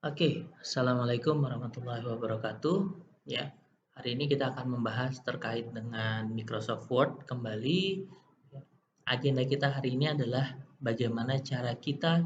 Oke, assalamualaikum warahmatullahi wabarakatuh. Ya, hari ini kita akan membahas terkait dengan Microsoft Word kembali. Ya, agenda kita hari ini adalah bagaimana cara kita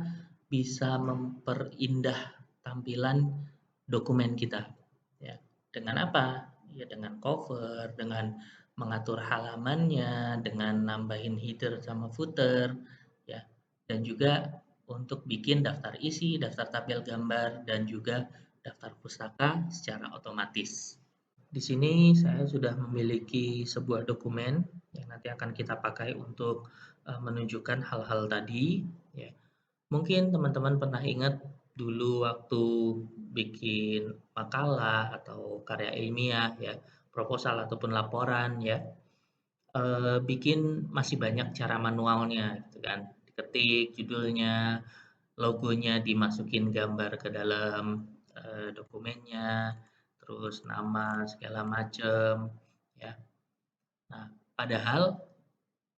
bisa memperindah tampilan dokumen kita. Ya, dengan apa? Ya, dengan cover, dengan mengatur halamannya, dengan nambahin header sama footer, ya, dan juga untuk bikin daftar isi, daftar tabel gambar, dan juga daftar pustaka secara otomatis. Di sini saya sudah memiliki sebuah dokumen yang nanti akan kita pakai untuk menunjukkan hal-hal tadi. Ya. Mungkin teman-teman pernah ingat dulu waktu bikin makalah atau karya ilmiah, ya, proposal ataupun laporan, ya, bikin masih banyak cara manualnya, gitu kan. Diketik judulnya, logonya dimasukin gambar ke dalam, dokumennya, terus nama segala macem, ya. Nah, padahal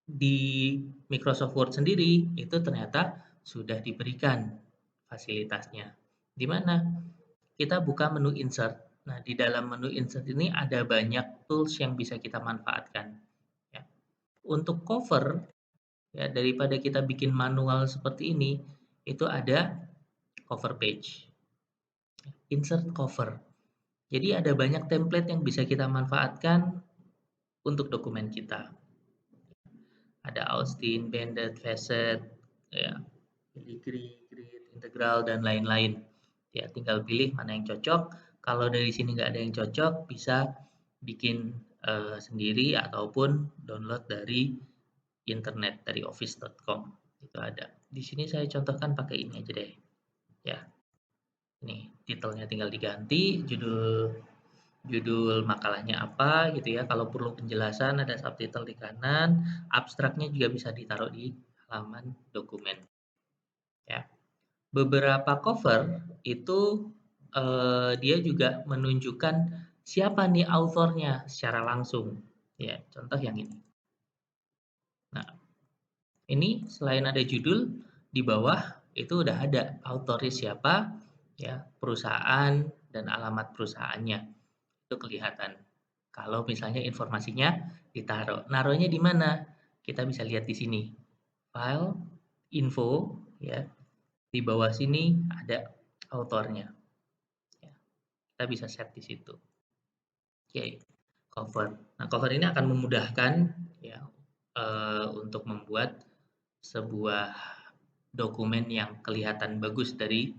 di Microsoft Word sendiri itu ternyata sudah diberikan fasilitasnya. Di mana kita buka menu insert. Nah, di dalam menu insert ini ada banyak tools yang bisa kita manfaatkan, ya. Untuk cover, ya, daripada kita bikin manual seperti ini, itu ada cover page. Insert cover. Jadi ada banyak template yang bisa kita manfaatkan untuk dokumen kita. Ada Austin, Banded, Facet, ya, Filigree, Grid, Integral, dan lain-lain. Ya, tinggal pilih mana yang cocok. Kalau dari sini nggak ada yang cocok, bisa bikin sendiri ataupun download dari internet dari office.com. Itu ada. Di sini saya contohkan pakai ini aja deh. Ya, ini titelnya tinggal diganti, judul judul makalahnya apa gitu ya. Kalau perlu penjelasan ada subtitle di kanan, abstraknya juga bisa ditaruh di halaman dokumen, ya. Beberapa cover itu dia juga menunjukkan siapa nih authornya secara langsung. Ya, contoh yang ini. Nah, ini selain ada judul, di bawah itu udah ada authornya siapa, ya, perusahaan dan alamat perusahaannya. Itu kelihatan. Kalau misalnya informasinya ditaruh. Naruhnya di mana? Kita bisa lihat di sini. File, info, ya. Di bawah sini ada autornya. Ya. Kita bisa set di situ. Oke, cover. Nah, cover ini akan memudahkan, ya, untuk membuat sebuah dokumen yang kelihatan bagus dari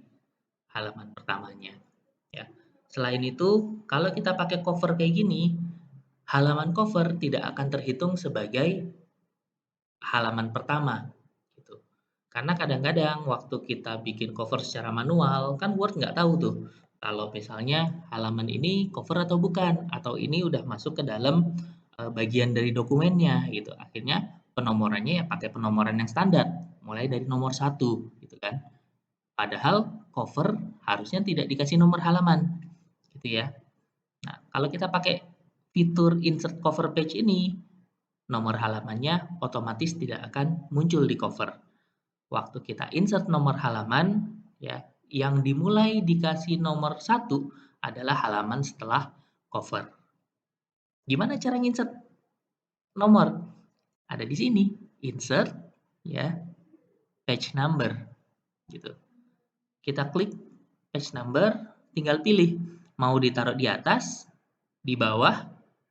halaman pertamanya, ya. Selain itu, kalau kita pakai cover kayak gini, halaman cover tidak akan terhitung sebagai halaman pertama, gitu. Karena kadang-kadang waktu kita bikin cover secara manual, kan Word nggak tahu tuh, kalau misalnya halaman ini cover atau bukan, atau ini udah masuk ke dalam bagian dari dokumennya, gitu. Akhirnya penomorannya ya pakai penomoran yang standar, mulai dari nomor 1, gitu kan. Padahal cover harusnya tidak dikasih nomor halaman, gitu ya. Nah, kalau kita pakai fitur insert cover page ini, nomor halamannya otomatis tidak akan muncul di cover. Waktu kita insert nomor halaman, ya, yang dimulai dikasih nomor 1 adalah halaman setelah cover. Gimana cara insert nomor? Ada di sini, insert, ya, page number, gitu. Kita klik page number, tinggal pilih mau ditaruh di atas, di bawah,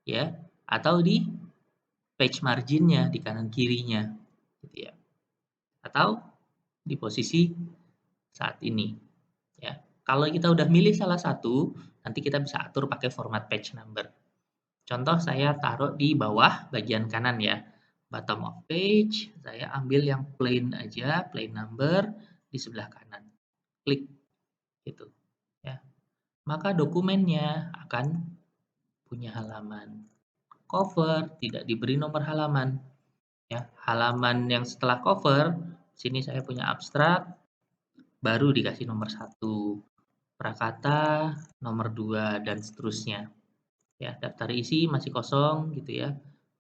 ya, atau di page marginnya di kanan kirinya, gitu ya. Atau di posisi saat ini, ya. Kalau kita udah milih salah satu, nanti kita bisa atur pakai format page number. Contoh saya taruh di bawah bagian kanan ya, bottom of page, saya ambil yang plain aja, plain number di sebelah kanan. Klik, gitu ya. Maka dokumennya akan punya halaman. Cover tidak diberi nomor halaman, ya. Halaman yang setelah cover, sini saya punya abstrak, baru dikasih nomor 1, prakata nomor 2, dan seterusnya. Ya, daftar isi masih kosong gitu ya.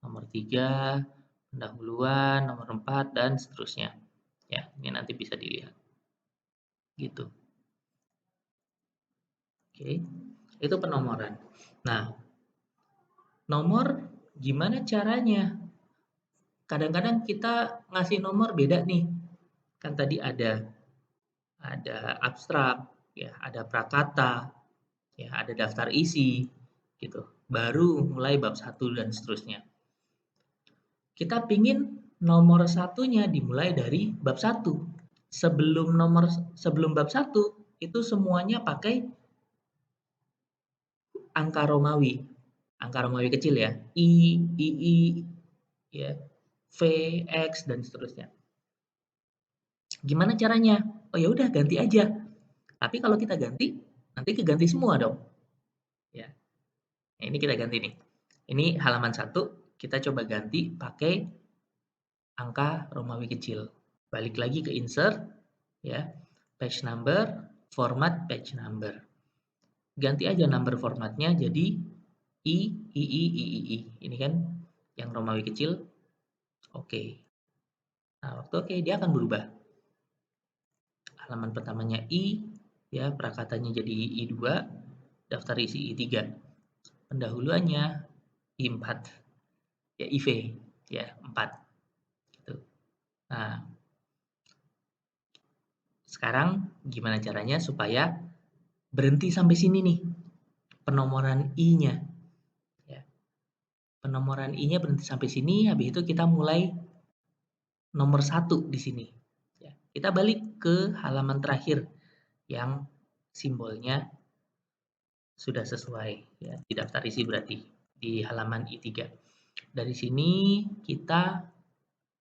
Nomor 3, pendahuluan, nomor 4, dan seterusnya. Ya, ini nanti bisa dilihat. Gitu. Oke, itu penomoran. Nah, nomor gimana caranya? Kadang-kadang kita ngasih nomor beda nih. Kan tadi ada abstrak, ya, ada prakata, ya, ada daftar isi, gitu. Baru mulai bab 1 dan seterusnya. Kita pingin nomor satunya dimulai dari bab 1. Sebelum bab 1 itu semuanya pakai angka Romawi. Angka Romawi kecil ya. I, ya, V, X dan seterusnya. Gimana caranya? Oh ya udah ganti aja. Tapi kalau kita ganti, nanti keganti semua dong. Ya. Nah, ini kita ganti nih. Ini halaman 1, kita coba ganti pakai angka Romawi kecil. Balik lagi ke insert, ya. Page number, format page number. Ganti aja number formatnya jadi I. Ini kan yang Romawi kecil. Oke. Nah, waktu oke dia akan berubah. Halaman pertamanya I, ya, prakatanya jadi I2, daftar isi I3. Pendahuluannya I4, ya IV, ya 4. Gitu. Nah, sekarang gimana caranya supaya berhenti sampai sini nih penomoran I-nya. Ya. Penomoran I-nya berhenti sampai sini, habis itu kita mulai nomor 1 di sini. Ya. Kita balik ke halaman terakhir yang simbolnya sudah sesuai, ya, di daftar isi berarti di halaman I3. Dari sini kita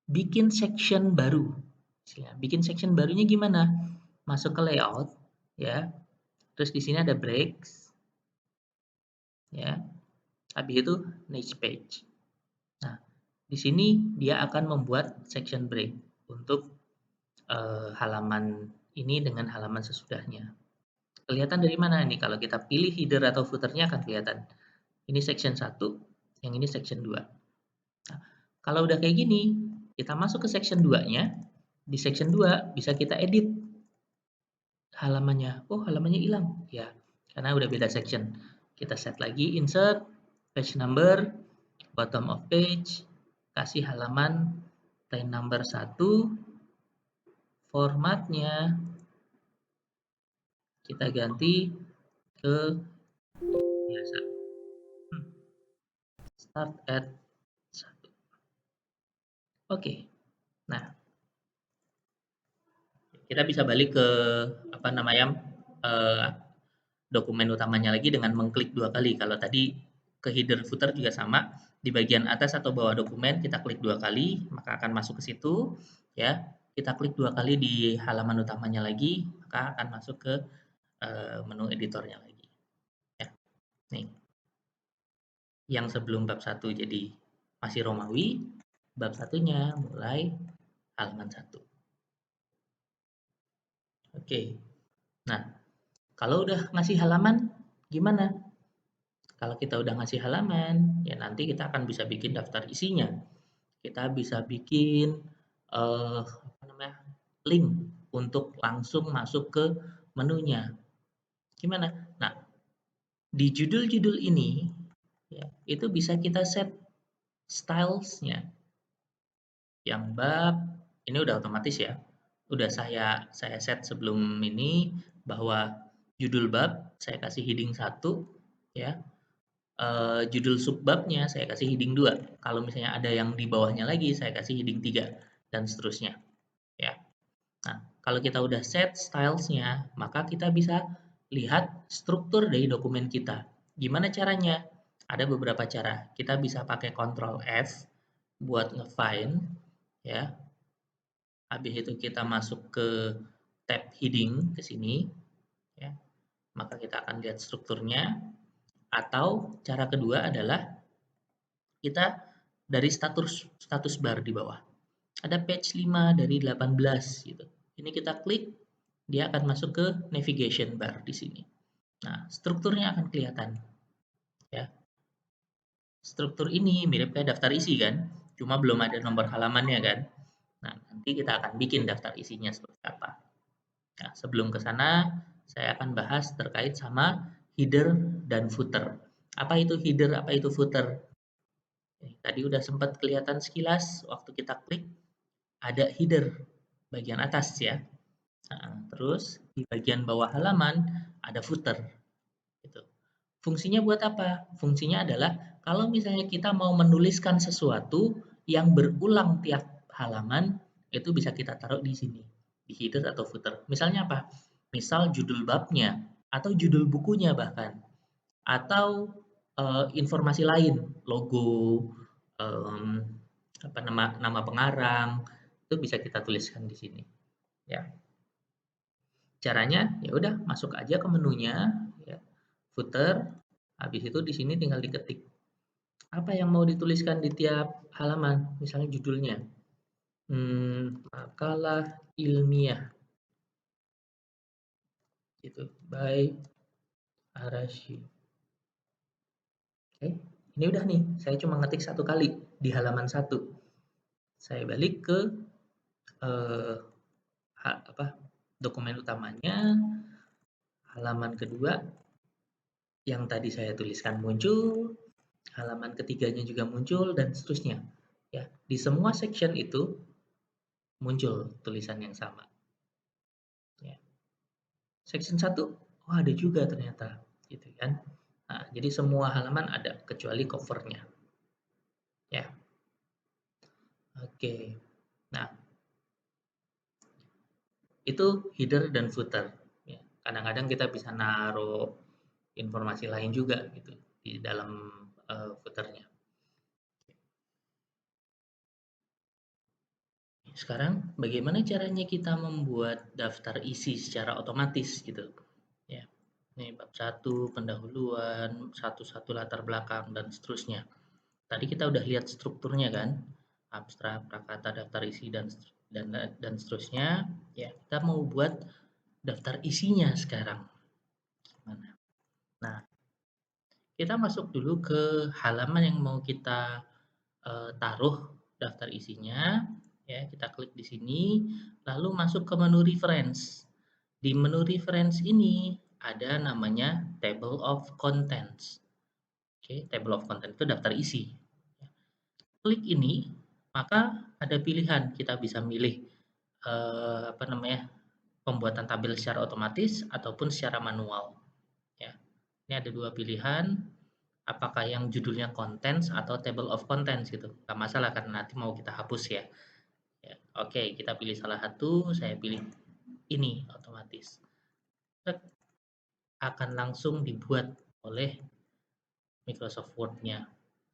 bikin section baru. Bikin section barunya gimana? Masuk ke layout, ya. Terus di sini ada breaks, ya. Habis itu next page. Nah, di sini dia akan membuat section break untuk halaman ini dengan halaman sesudahnya. Kelihatan dari mana nih? Kalau kita pilih header atau footernya akan kelihatan. Ini section 1, yang ini section 2. Nah, kalau udah kayak gini, kita masuk ke section 2-nya. Di section 2 bisa kita edit halamannya. Oh, halamannya hilang. Ya, karena udah beda section. Kita set lagi, insert, page number, bottom of page, kasih halaman line number 1, formatnya kita ganti ke biasa. Start at 1. Oke. Nah, kita bisa balik ke apa namanya dokumen utamanya lagi dengan mengklik 2 kali. Kalau tadi ke header footer juga sama, di bagian atas atau bawah dokumen kita klik 2 kali, maka akan masuk ke situ, ya. Kita klik 2 kali di halaman utamanya lagi, maka akan masuk ke menu editornya lagi. Ya. Nih. Yang sebelum bab 1 jadi masih Romawi, bab satunya mulai halaman 1. Oke. Nah, kalau udah ngasih halaman, gimana? Kalau kita udah ngasih halaman, ya nanti kita akan bisa bikin daftar isinya. Kita bisa bikin apa namanya, link untuk langsung masuk ke menunya. Gimana? Nah, di judul-judul ini, ya, itu bisa kita set styles-nya. Yang bab, ini udah otomatis ya. Udah saya set sebelum ini bahwa judul bab saya kasih heading 1, ya. Judul subbabnya saya kasih heading 2. Kalau misalnya ada yang di bawahnya lagi, saya kasih heading 3 dan seterusnya, ya. Nah, kalau kita udah set styles-nya, maka kita bisa lihat struktur dari dokumen kita. Gimana caranya? Ada beberapa cara. Kita bisa pakai Ctrl F buat nge-find, ya. Habis itu kita masuk ke tab heading ke sini, ya. Maka kita akan lihat strukturnya. Atau cara kedua adalah kita dari status bar di bawah. Ada page 5 dari 18 gitu. Ini kita klik, dia akan masuk ke navigation bar di sini. Nah, strukturnya akan kelihatan. Ya. Struktur ini mirip kayak daftar isi kan, cuma belum ada nomor halamannya kan. Nah, nanti kita akan bikin daftar isinya seperti apa. Nah, sebelum ke sana, saya akan bahas terkait sama header dan footer. Apa itu header, apa itu footer? Tadi udah sempat kelihatan sekilas waktu kita klik, ada header bagian atas ya. Nah, terus di bagian bawah halaman ada footer. Gitu. Fungsinya buat apa? Fungsinya adalah kalau misalnya kita mau menuliskan sesuatu yang berulang tiap halaman, itu bisa kita taruh di sini, di header atau footer. Misalnya apa? Misal judul babnya, atau judul bukunya bahkan, atau informasi lain, logo, um, apa nama pengarang, itu bisa kita tuliskan di sini. Ya, caranya ya udah masuk aja ke menunya, ya, footer, habis itu di sini tinggal diketik apa yang mau dituliskan di tiap halaman, misalnya judulnya, makalah ilmiah, gitu, by Arashi. Oke, ini udah nih, saya cuma ngetik satu kali di halaman 1. Saya balik ke eh, dokumen utamanya, halaman kedua yang tadi saya tuliskan muncul, halaman ketiganya juga muncul, dan seterusnya. Ya, di semua section itu muncul tulisan yang sama. Ya. Section 1, oh ada juga ternyata, gitu kan. Nah, jadi semua halaman ada kecuali covernya. Ya. Oke. Nah, itu header dan footer. Ya. Kadang-kadang kita bisa naruh informasi lain juga gitu di dalam footernya. Sekarang bagaimana caranya kita membuat daftar isi secara otomatis gitu. Ya. Ini bab 1, pendahuluan, 1 latar belakang dan seterusnya. Tadi kita udah lihat strukturnya kan, abstrak, prakata, daftar isi dan seterusnya. Ya, kita mau buat daftar isinya sekarang. Gimana? Nah, kita masuk dulu ke halaman yang mau kita taruh daftar isinya. Ya, kita klik di sini, lalu masuk ke menu reference. Di menu reference ini ada namanya table of contents. Oke, table of contents itu daftar isi. Klik ini, maka ada pilihan. Kita bisa milih apa namanya, pembuatan tabel secara otomatis ataupun secara manual. Ya, ini ada dua pilihan. Apakah yang judulnya contents atau table of contents gitu. Gak masalah karena nanti mau kita hapus ya. Ya, oke, kita pilih salah satu. Saya pilih ini otomatis. Akan langsung dibuat oleh Microsoft Word-nya,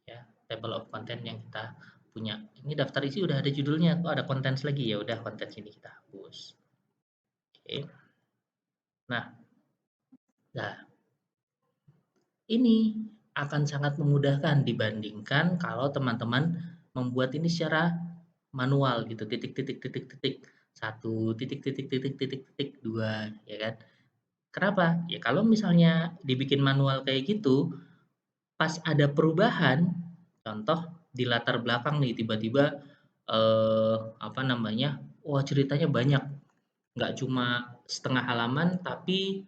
ya, table of content yang kita punya. Ini daftar isi udah ada judulnya, kok ada contents lagi, ya udah contents ini kita hapus. Oke. Nah, ini akan sangat memudahkan dibandingkan kalau teman-teman membuat ini secara manual gitu, titik titik titik titik, 1 titik titik titik titik titik 2, ya kan. Kenapa? Ya kalau misalnya dibikin manual kayak gitu, pas ada perubahan, contoh di latar belakang nih tiba-tiba apa namanya, wah ceritanya banyak, nggak cuma setengah halaman tapi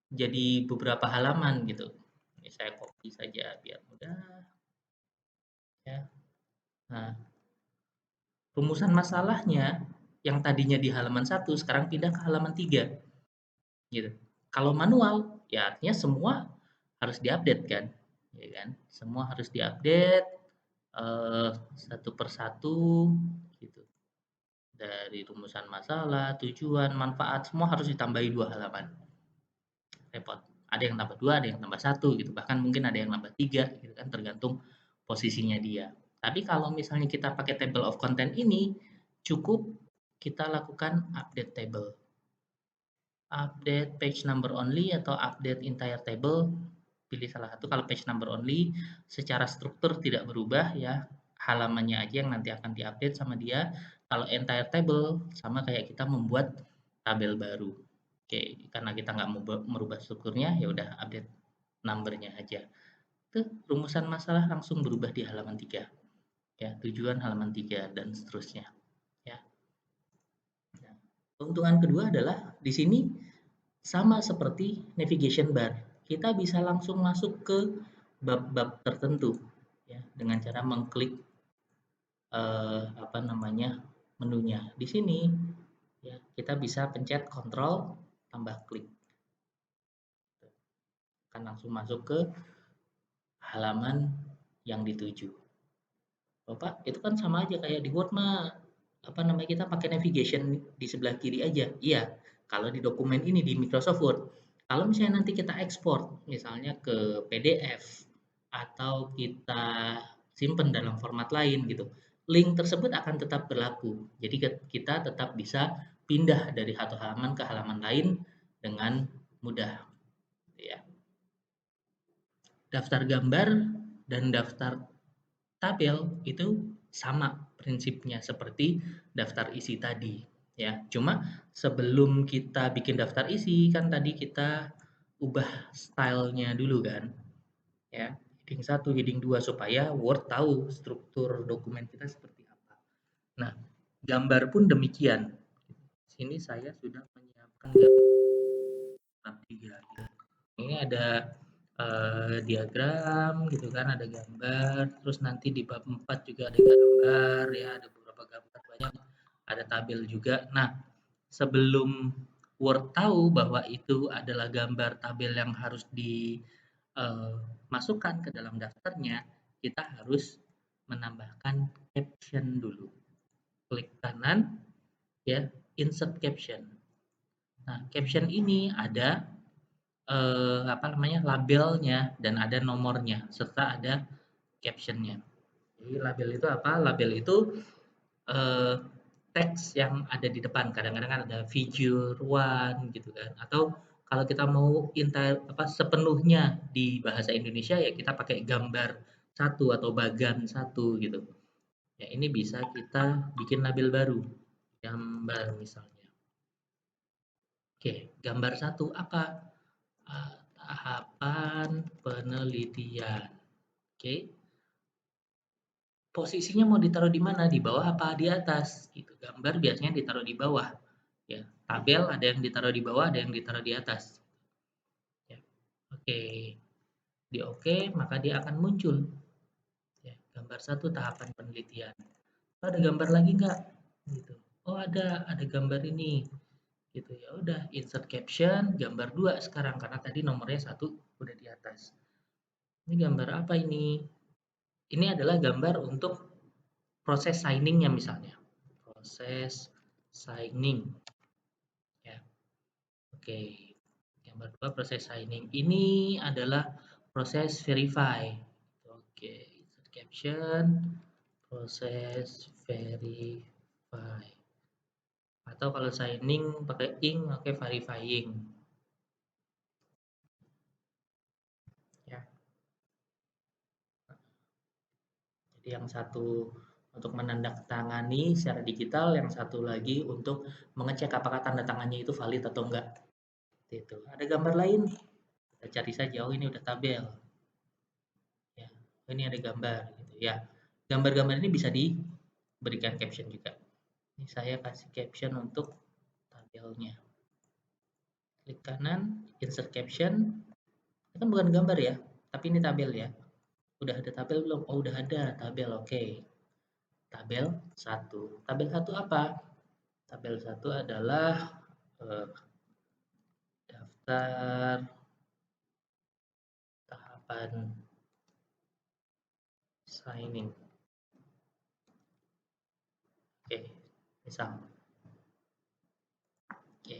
jadi beberapa halaman gitu. Ini saya copy saja biar mudah ya. Nah, rumusan masalahnya yang tadinya di halaman 1 sekarang pindah ke halaman 3 gitu. Kalau manual ya artinya semua harus diupdate kan, ya kan? Semua harus diupdate satu persatu gitu. Dari rumusan masalah, tujuan, manfaat semua harus ditambahi 2 halaman. Repot. Ada yang tambah 2, ada yang tambah 1 gitu. Bahkan mungkin ada yang nambah 3 gitu kan tergantung posisinya dia. Tapi kalau misalnya kita pakai table of content ini cukup kita lakukan update table. Update page number only atau update entire table, pilih salah satu. Kalau page number only secara struktur tidak berubah ya, halamannya aja yang nanti akan diupdate sama dia. Kalau entire table sama kayak kita membuat tabel baru. Oke, karena kita nggak mau merubah strukturnya, ya udah update numbernya aja. Itu rumusan masalah langsung berubah di halaman 3. Ya, tujuan halaman 3 dan seterusnya. Ya. Nah, keuntungan kedua adalah di sini sama seperti navigation bar. kita bisa langsung masuk ke bab-bab tertentu ya dengan cara mengklik apa namanya menunya. Di sini ya kita bisa pencet kontrol tambah klik, akan langsung masuk ke halaman yang dituju. Bapak, itu kan sama aja kayak di Word mah apa namanya kita pakai navigation di sebelah kiri aja. Iya, kalau di dokumen ini di Microsoft Word. Kalau misalnya nanti kita ekspor misalnya ke PDF atau kita simpan dalam format lain gitu. Link tersebut akan tetap berlaku. Jadi kita tetap bisa pindah dari satu halaman ke halaman lain dengan mudah ya. Daftar gambar dan daftar tabel itu sama prinsipnya seperti daftar isi tadi ya. Cuma sebelum kita bikin daftar isi kan tadi kita ubah stylenya dulu kan ya. Heading 1, heading 2 supaya Word tahu struktur dokumen kita seperti apa. Nah, gambar pun demikian. Sini saya sudah menyiapkan gambar 3 gitu. Ini ada diagram gitu kan, ada gambar, terus nanti di bab 4 juga ada gambar ya, ada beberapa gambar banyak, ada tabel juga. Nah, sebelum Word tahu bahwa itu adalah gambar tabel yang harus dimasukkan ke dalam daftarnya, kita harus menambahkan caption dulu. Klik kanan ya, insert caption. Nah, caption ini ada apa namanya labelnya dan ada nomornya serta ada captionnya. Jadi label itu apa? Label itu eh, teks yang ada di depan. Kadang-kadang kan ada figure one gitu kan. Atau kalau kita mau apa sepenuhnya di bahasa Indonesia ya kita pakai gambar satu atau bagan satu gitu. Ya ini bisa kita bikin label baru. Gambar misalnya. Oke, gambar satu apa? Tahapan penelitian. Oke, posisinya mau ditaruh di mana? Di bawah apa di atas? Gitu. Gambar biasanya ditaruh di bawah. Ya, tabel ada yang ditaruh di bawah, ada yang ditaruh di atas. Ya. Oke, di oke maka dia akan muncul. Ya, gambar satu tahapan penelitian. Oh, ada gambar lagi nggak? Gitu. Oh ada gambar ini. Gitu ya udah insert caption gambar 2 sekarang karena tadi nomornya satu udah di atas. Ini gambar apa ini? Ini adalah gambar untuk proses signing-nya misalnya. Proses signing ya. Oke. Gambar 2 proses signing. Ini adalah proses verify. Oke, insert caption proses verify. Atau kalau signing pakai ink pakai verifying. Ya. Jadi yang satu untuk menandatangani secara digital, yang satu lagi untuk mengecek apakah tanda tangannya itu valid atau enggak. Itu. Ada gambar lain? Kita cari saja. Oh, ini udah tabel. Ya. Oh, ini ada gambar gitu ya. Gambar-gambar ini bisa diberikan caption juga. Ini saya kasih caption untuk tabelnya. Klik kanan, insert caption. Ini kan bukan gambar ya, tapi ini tabel ya. Udah ada tabel belum? Oh, udah ada tabel. Oke. Tabel 1. Tabel 1 apa? Tabel 1 adalah daftar tahapan signing. Oke, misal. Oke.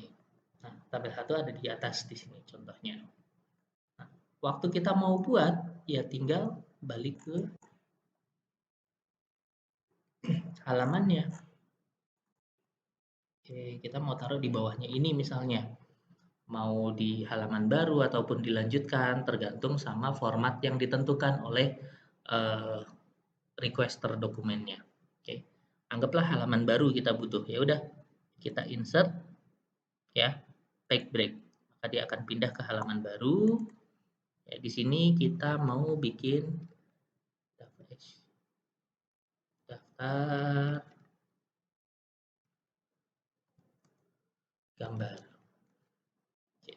Nah, tabel 1 ada di atas di sini contohnya. Nah, waktu kita mau buat, ya tinggal balik ke halamannya. Oke, kita mau taruh di bawahnya ini misalnya. Mau di halaman baru ataupun dilanjutkan tergantung sama format yang ditentukan oleh eh, requester dokumennya. Oke. Anggaplah halaman baru kita butuh. Ya udah, kita insert ya, take break. Maka dia akan pindah ke halaman baru. Ya, di sini kita mau bikin daftar gambar. Oke.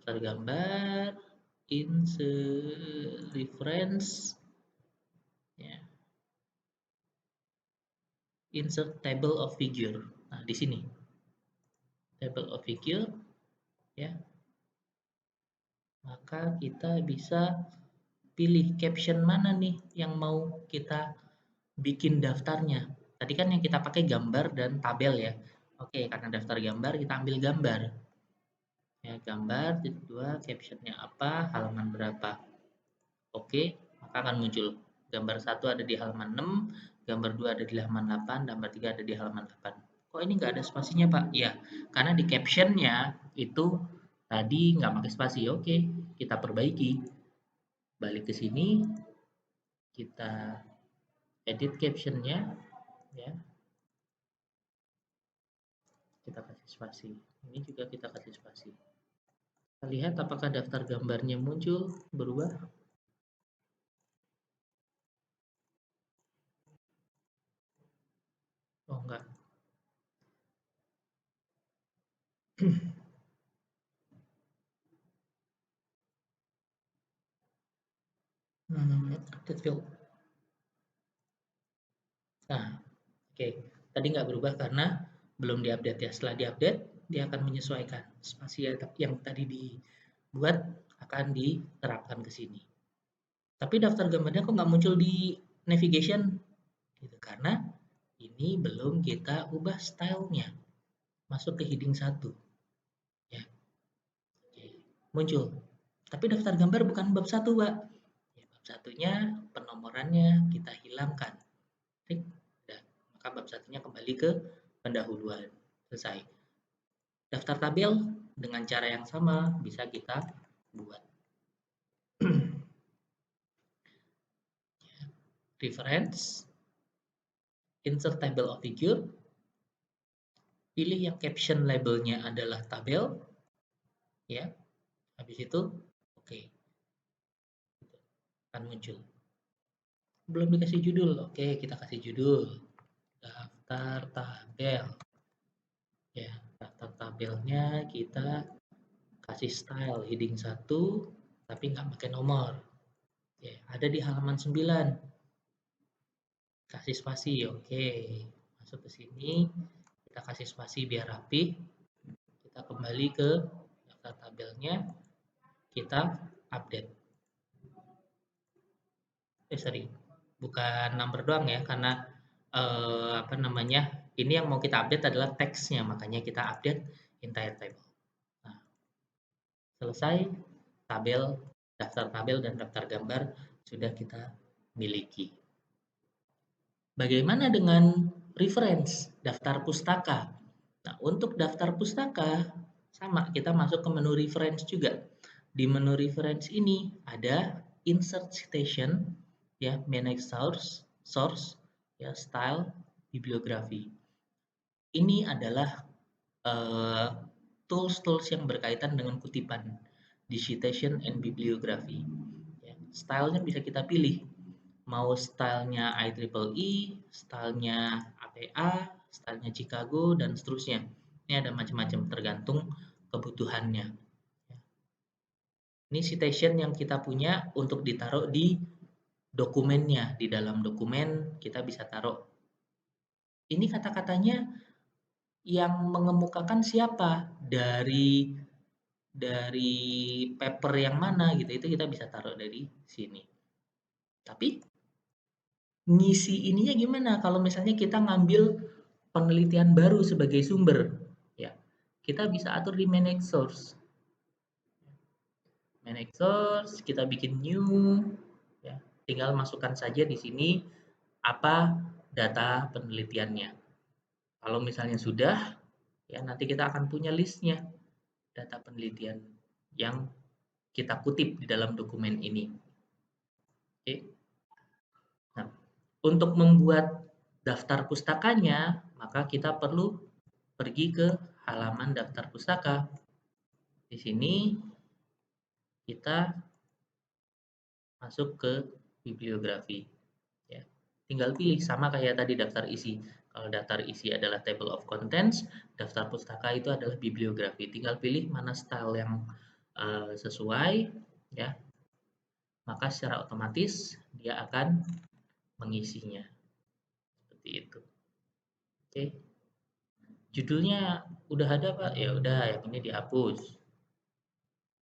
daftar gambar, insert reference, ya, insert table of figure. Nah, di sini table of figure, ya, maka kita bisa pilih caption mana nih yang mau kita bikin daftarnya. Tadi kan yang kita pakai gambar dan tabel ya. Oke, karena daftar gambar kita ambil gambar. Ya, gambar, titik dua, captionnya apa, halaman berapa. Oke, maka akan muncul. Gambar 1 ada di halaman 6, gambar 2 ada di halaman 8, gambar 3 ada di halaman 8. Kok ini nggak ada spasinya, Pak? Ya, karena di captionnya itu tadi nggak pakai spasi. Oke, kita perbaiki. Balik ke sini, kita edit captionnya, ya, kita kasih spasi. Ini juga kita kasih spasi. Kita lihat apakah daftar gambarnya muncul, berubah. Oh, enggak. Update field. Nah, oke. Tadi nggak berubah karena belum diupdate ya. Setelah diupdate, dia akan menyesuaikan. Spasi yang tadi dibuat akan diterapkan ke sini. Tapi daftar gambarnya kok nggak muncul di navigation? Gitu, karena ini belum kita ubah stylenya. Masuk ke heading 1. Ya. Oke. Muncul. Tapi daftar gambar bukan bab 1, Pak. Ya, bab 1-nya penomorannya kita hilangkan. Klik. Dan maka bab 1-nya kembali ke pendahuluan. Selesai. Daftar tabel dengan cara yang sama bisa kita buat. Reference, insert table of figure, pilih yang caption labelnya adalah tabel, ya. Habis itu, oke, akan muncul. Belum dikasih judul, oke, kita kasih judul. Daftar tabel. Ya, daftar tabelnya kita kasih style heading 1, tapi nggak pakai nomor. Ya, ada di halaman 9. Kasih spasi, oke. Masuk ke sini, kita kasih spasi biar rapi. Kita kembali ke daftar tabelnya, kita update. Sorry, bukan number doang ya, karena ini yang mau kita update adalah teksnya, makanya kita update entire table. Nah, selesai, tabel, daftar tabel dan daftar gambar sudah kita miliki. Bagaimana dengan reference, daftar pustaka? Nah, untuk daftar pustaka, sama, kita masuk ke menu reference juga. Di menu reference ini ada insert citation, ya, manage source, ya, style, bibliografi. Ini adalah tools-tools yang berkaitan dengan kutipan di citation and bibliography. Ya, stylenya bisa kita pilih. Mau stylenya IEEE, stylenya APA, stylenya Chicago, dan seterusnya. Ini ada macam-macam tergantung kebutuhannya. Ini citation yang kita punya untuk ditaruh di dokumennya. Di dalam dokumen kita bisa taruh. Ini kata-katanya yang mengemukakan siapa? Dari paper yang mana gitu. Itu kita bisa taruh dari sini. Tapi ngisi ininya gimana kalau misalnya kita ngambil penelitian baru sebagai sumber, ya, kita bisa atur di manage source. Manage source, kita bikin new, ya, tinggal masukkan saja di sini apa data penelitiannya. Kalau misalnya sudah, ya, nanti kita akan punya listnya data penelitian yang kita kutip di dalam dokumen ini. Oke. Nah, untuk membuat daftar pustakanya, maka kita perlu pergi ke halaman daftar pustaka. Di sini kita masuk ke bibliografi. Ya. Tinggal pilih, sama kayak tadi daftar isi. Kalau daftar isi adalah table of contents, daftar pustaka itu adalah bibliografi. Tinggal pilih mana style yang sesuai, ya, maka secara otomatis dia akan mengisinya. Seperti itu. Oke. Judulnya udah ada, Pak? Ya udah, yang ini dihapus.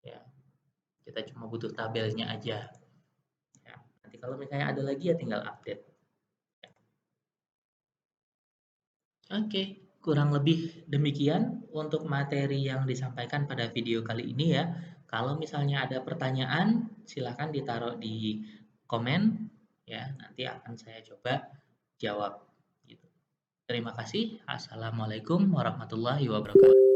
Ya, kita cuma butuh tabelnya aja. Ya, nanti kalau misalnya ada lagi ya tinggal update. Oke, kurang lebih demikian untuk materi yang disampaikan pada video kali ini ya. Kalau misalnya ada pertanyaan, silakan ditaruh di komen ya, nanti akan saya coba jawab gitu. Terima kasih. Assalamualaikum warahmatullahi wabarakatuh.